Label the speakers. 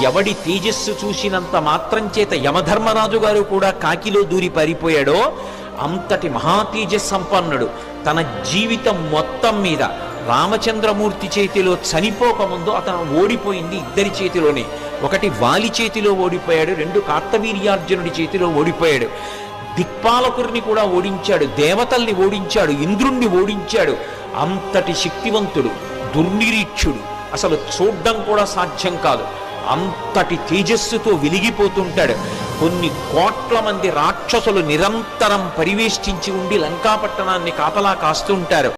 Speaker 1: ఎవడి తేజస్సు చూసినంత మాత్రం చేత యమధర్మరాజు గారు కూడా కాకిలో దూరి పారిపోయాడో అంతటి మహాతేజస్సంపన్నుడు. తన జీవితం మొత్తం మీద రామచంద్రమూర్తి చేతిలో చనిపోకముందు అతను ఓడిపోయింది ఇద్దరి చేతిలోనే. ఒకటి వాలి చేతిలో ఓడిపోయాడు, రెండు కార్తవీర్యార్జునుడి చేతిలో ఓడిపోయాడు. దిక్పాలకుడిని కూడా ఓడించాడు, దేవతల్ని ఓడించాడు, ఇంద్రుణ్ణి ఓడించాడు. అంతటి శక్తివంతుడు, దుర్నిరీక్షుడు, అసలు చూడ్డం కూడా సాధ్యం కాదు. అంతటి తేజస్సుతో వెలిగిపోతుంటాడు. కొన్ని కోట్ల మంది రాక్షసులు నిరంతరం పరివేష్టించి ఉండి లంకాపట్టణాన్ని కాపలా కాస్తుంటారు.